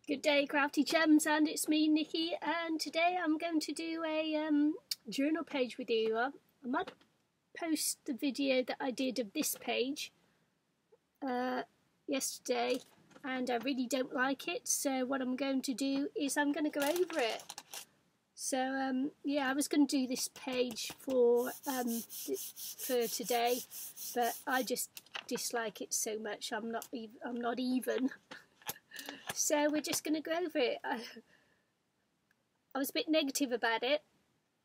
Good day, crafty chums, and it's me, Nikki, and today I'm going to do a journal page with you. I might post the video that I did of this page yesterday, and I really don't like it, so what I'm going to do is I'm going to go over it. So yeah, I was going to do this page for today, but I just dislike it so much. I'm not even. So we're just going to go over it. I was a bit negative about it,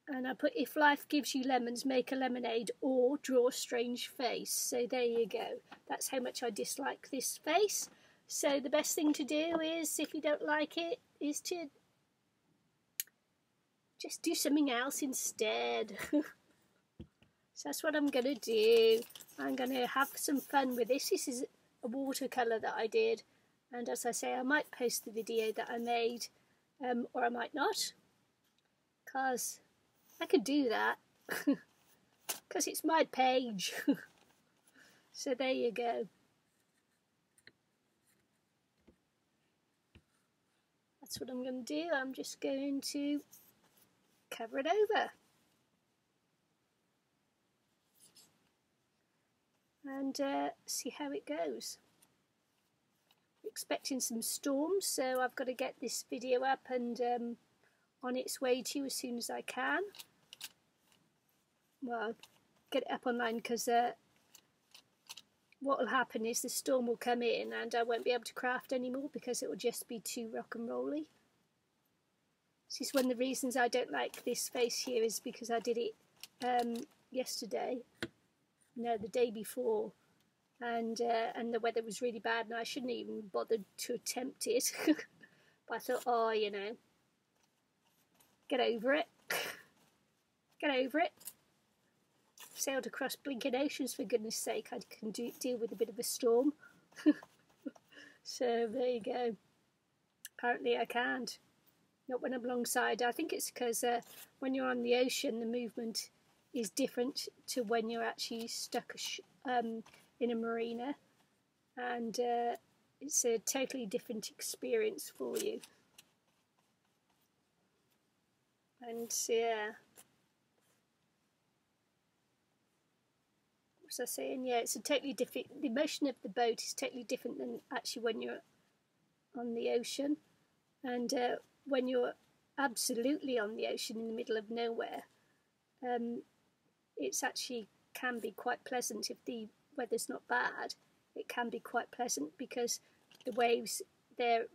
and I put, if life gives you lemons, make a lemonade or draw a strange face. So there you go. That's how much I dislike this face. So the best thing to do is, if you don't like it, is to just do something else instead. So that's what I'm going to do. I'm going to have some fun with this. This is a watercolour that I did. And as I say, I might post the video that I made, or I might not. Because I could do that. Because it's my page. So there you go. That's what I'm going to do. I'm just going to cover it over. And see how it goes. Expecting some storms, so I've got to get this video up and on its way to you as soon as I can. Well, get it up online, because what will happen is the storm will come in and I won't be able to craft anymore because it will just be too rock and rolly. This is one of the reasons I don't like this face here, is because I did it yesterday, no, the day before, and the weather was really bad and I shouldn't even bothered to attempt it. But I thought, oh, you know, get over it. Get over it. Sailed across blinking oceans, for goodness sake. I can deal with a bit of a storm. So there you go. Apparently I can't. Not when I'm alongside. I think it's because when you're on the ocean, the movement is different to when you're actually stuck in a marina, and it's a totally different experience for you. And yeah, what was I saying? Yeah, it's a totally different. The motion of the boat is totally different than actually when you're on the ocean, and when you're absolutely on the ocean in the middle of nowhere, it's actually can be quite pleasant. If the weather's not bad, it can be quite pleasant, because the waves they're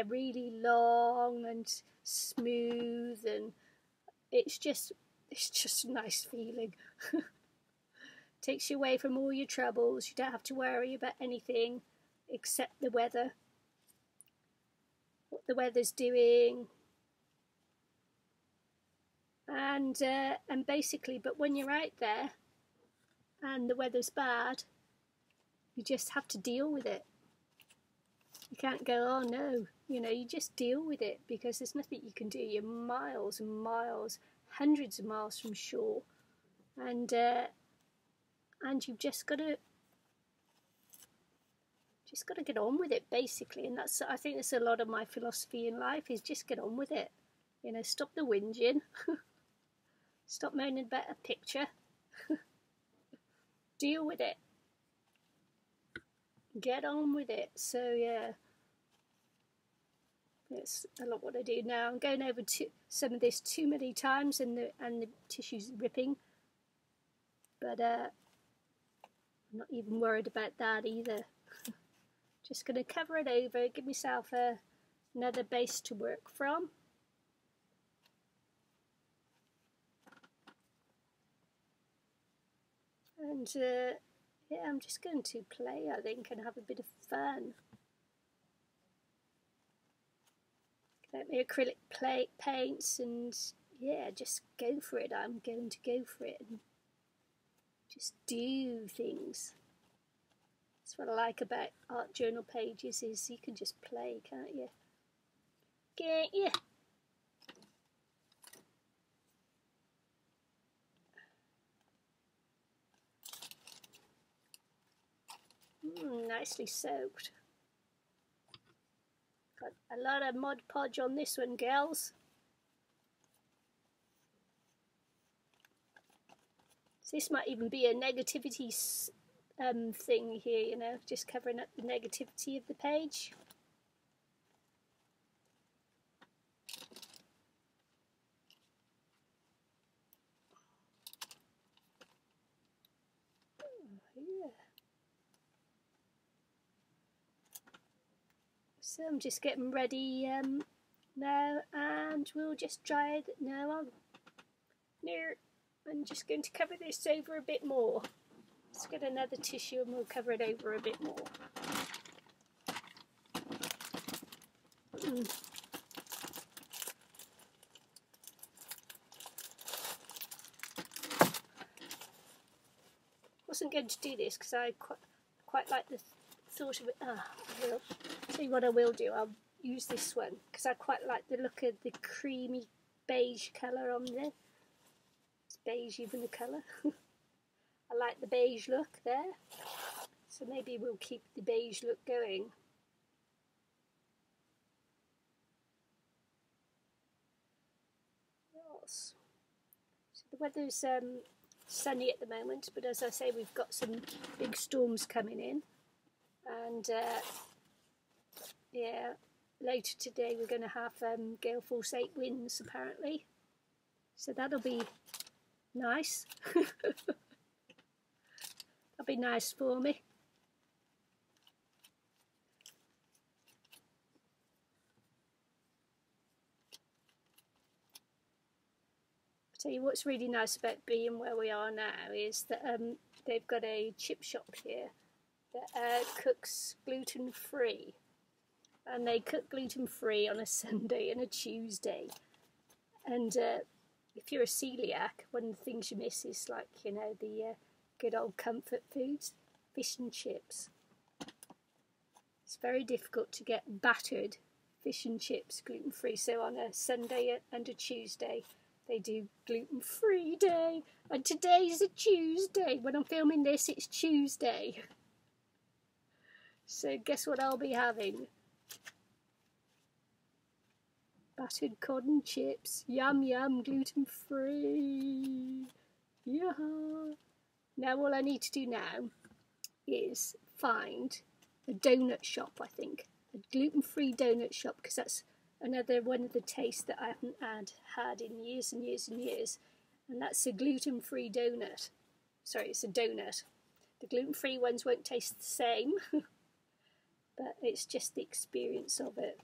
really long and smooth, and it's just a nice feeling. Takes you away from all your troubles. You don't have to worry about anything except the weather, what the weather's doing, and basically, but when you're out there and the weather's bad, you just have to deal with it. You can't go, oh no, you know, you just deal with it, because there's nothing you can do. You're miles and miles, hundreds of miles from shore, and you've just got to get on with it, basically. And that's, I think that's a lot of my philosophy in life, is just get on with it. You know, stop the whinging. Stop moaning about a picture. Deal with it. Get on with it. So yeah, that's a lot what I do now. I'm going over some of this too many times, and the tissue's ripping. But I'm not even worried about that either. Just going to cover it over, give myself another base to work from. And yeah, I'm just going to play, I think, and have a bit of fun. Get out my acrylic paints and yeah, just go for it. I'm going to go for it and just do things. That's what I like about art journal pages, is you can just play, can't you? Can't you? Nicely soaked. Got a lot of Mod Podge on this one, girls. So this might even be a negativity thing here, you know, just covering up the negativity of the page. So I'm just getting ready now, and we'll just dry it now. I'm just going to cover this over a bit more. Let's get another tissue and we'll cover it over a bit more. Wasn't going to do this because I quite like the thought of it. I will tell you what I will do. I'll use this one because I quite like the look of the creamy beige colour on there. It's beige even the colour. I like the beige look there. So maybe we'll keep the beige look going. Yes. So the weather's sunny at the moment, but as I say, we've got some big storms coming in, and yeah, later today we're going to have gale force 8 winds apparently, so that'll be nice. That'll be nice for me. I'll tell you what's really nice about being where we are now is that they've got a chip shop here that cooks gluten-free, and they cook gluten-free on a Sunday and a Tuesday, and if you're a celiac, one of the things you miss is, like, you know, the good old comfort foods, fish and chips. It's very difficult to get battered fish and chips gluten-free, so on a Sunday and a Tuesday they do gluten-free day, and today's a Tuesday. When I'm filming this, it's Tuesday. So guess what I'll be having? Battered cod and chips. Yum yum, gluten-free. Yeah. Now all I need to do now is find a donut shop, I think. A gluten-free donut shop, because that's another one of the tastes that I haven't had in years and years and years. And that's a gluten-free donut. Sorry, it's a donut. The gluten-free ones won't taste the same, but it's just the experience of it.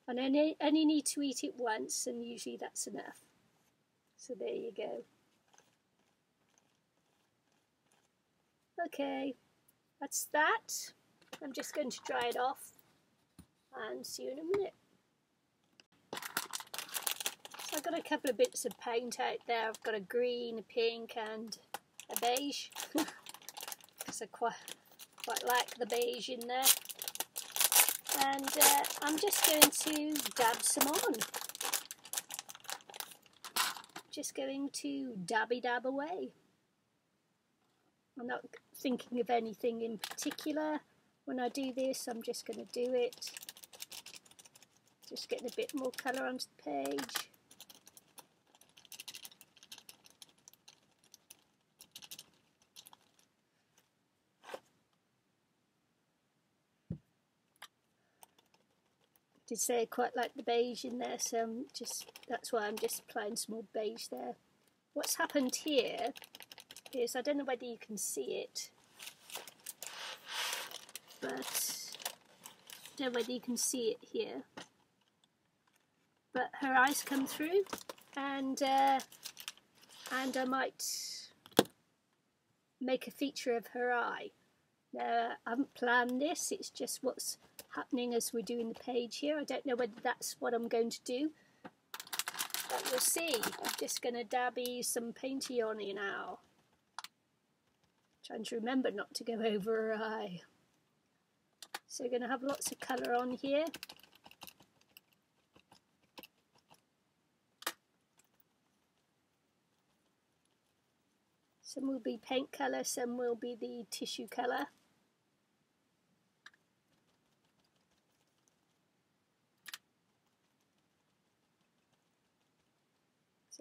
And I only need to eat it once, and usually that's enough. So there you go. Okay, that's that. I'm just going to dry it off and see you in a minute. So I've got a couple of bits of paint out there. I've got a green, a pink and a beige, because I quite like the beige in there. And I'm just going to dab some on. Just going to dabby dab away. I'm not thinking of anything in particular when I do this. I'm just going to do it. Just getting a bit more colour onto the page. I did say I quite like the beige in there, so that's why I'm just applying some more beige there. What's happened here is, I don't know whether you can see it, but I don't know whether you can see it here, but her eyes come through, and I might make a feature of her eye. Now, I haven't planned this, it's just what's happening as we're doing the page here. I don't know whether that's what I'm going to do, but we'll see. I'm just going to dabby some painty on it now. Trying to remember not to go over her eye. So we're going to have lots of colour on here. Some will be paint colour, some will be the tissue colour.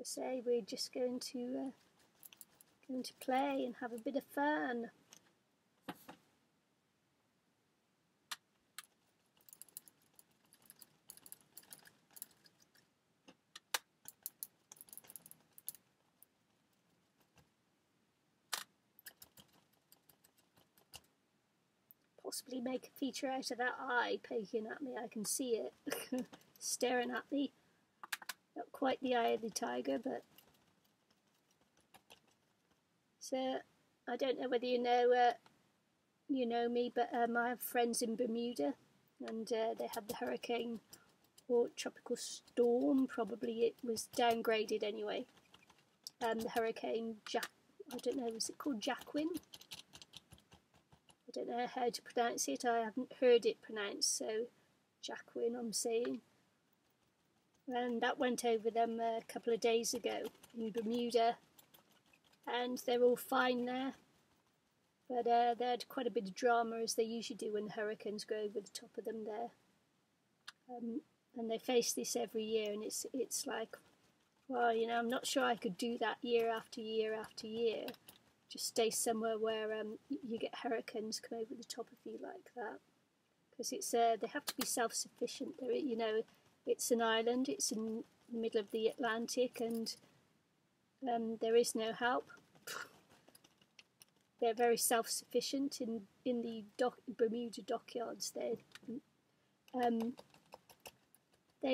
say, we're just going to play and have a bit of fun. Possibly make a feature out of that eye poking at me. I can see it staring at me. Not quite the eye of the tiger, but so I don't know whether you know me, but I have friends in Bermuda, and they had the hurricane or tropical storm. Probably it was downgraded anyway. The hurricane I don't know, was it called Jacqueline? I don't know how to pronounce it. I haven't heard it pronounced, so Jacqueline I'm saying. And that went over them a couple of days ago in Bermuda, and they're all fine there. But they had quite a bit of drama, as they usually do when hurricanes go over the top of them there. And they face this every year, and it's like, well, you know, I'm not sure I could do that year after year after year. Just stay somewhere where you get hurricanes come over the top of you like that, because it's they have to be self-sufficient. You know, it's an island. It's in the middle of the Atlantic, and there is no help. They're very self-sufficient in the Bermuda dockyards. They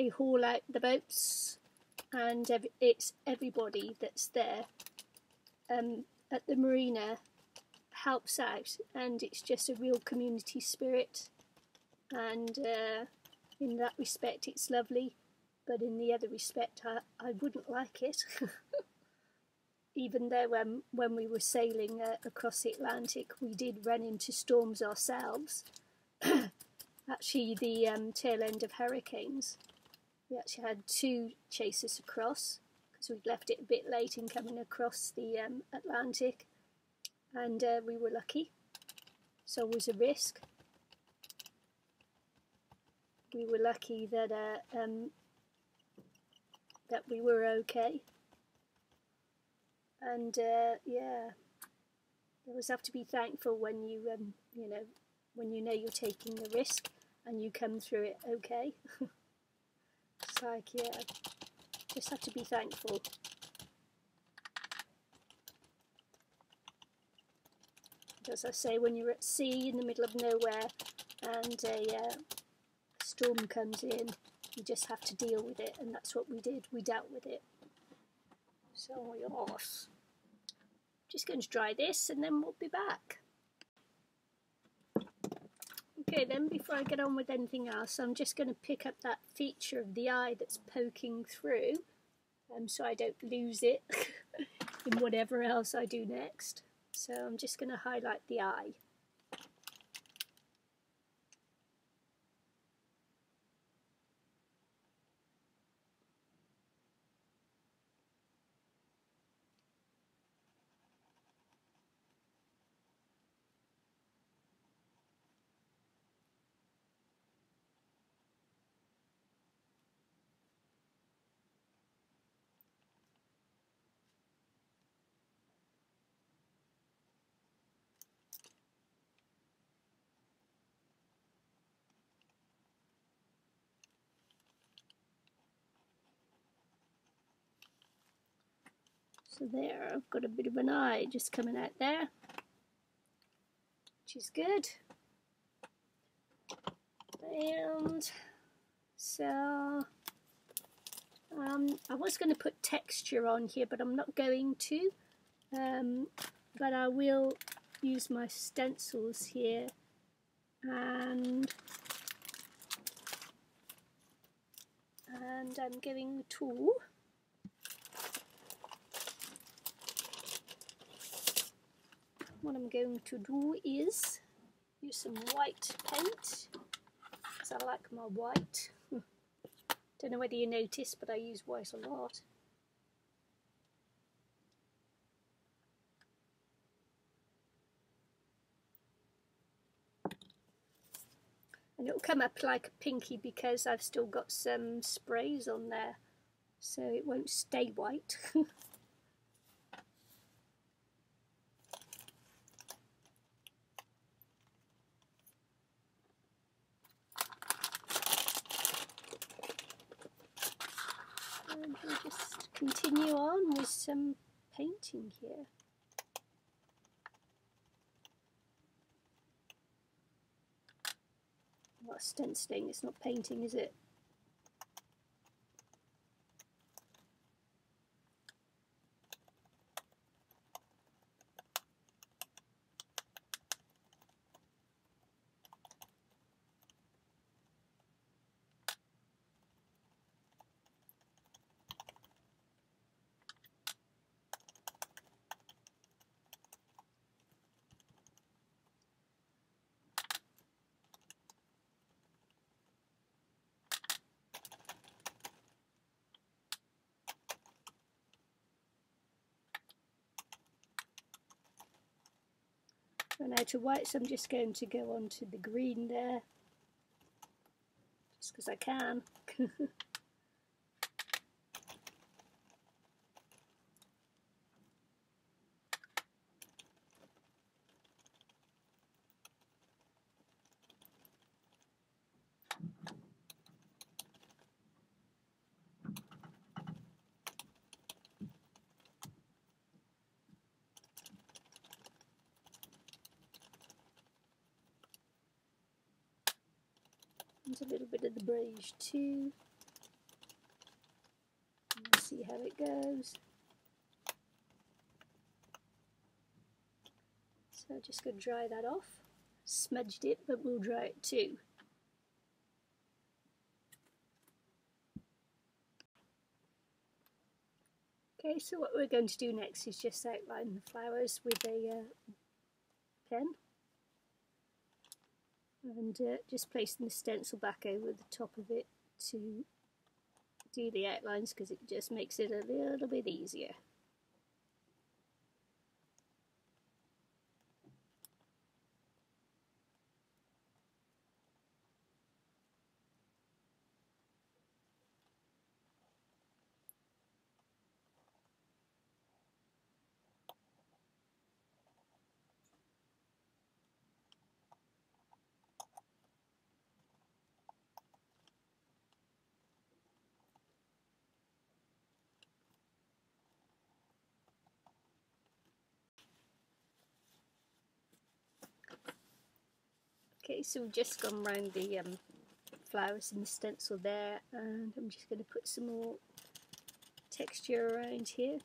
haul out the boats, and it's everybody that's there at the marina helps out, and it's just a real community spirit. And in that respect, it's lovely, but in the other respect, I wouldn't like it. Even though when we were sailing across the Atlantic, we did run into storms ourselves. Actually, the tail end of hurricanes. We actually had 2 chasers across, because we'd left it a bit late in coming across the Atlantic, and we were lucky. So it was a risk. We were lucky that that we were okay. And yeah, you always have to be thankful when you you know, when you know you're taking a risk and you come through it okay. It's like, yeah, just have to be thankful. As I say, when you're at sea in the middle of nowhere and a storm comes in, you just have to deal with it, and that's what we did. We dealt with it. So yes, just going to dry this and then we'll be back. Okay, then before I get on with anything else, I'm just going to pick up that feature of the eye that's poking through, so I don't lose it in whatever else I do next. So I'm just going to highlight the eye. So there, I've got a bit of an eye just coming out there, which is good. And so I was going to put texture on here, but I'm not going to. But I will use my stencils here, and I'm getting the tool. What I'm going to do is use some white paint, because I like my white. Don't know whether you noticed, but I use white a lot. And it'll come up like a pinky because I've still got some sprays on there. so it won't stay white. And we'll just continue on with some painting here. Well, stenciling, it's not painting, is it? Run out of white, so I'm just going to go on to the green there, just because I can. And a little bit of the beige too. Let's see how it goes. So just going to dry that off. Smudged it, but we'll dry it too. Okay, so what we're going to do next is just outline the flowers with a pen. And just placing the stencil back over the top of it to do the outlines, because it just makes it a little bit easier. Okay, so we've just gone round the flowers in the stencil there, and I'm just going to put some more texture around here.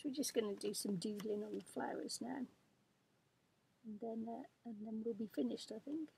So we're just going to do some doodling on the flowers now, and then we'll be finished, I think.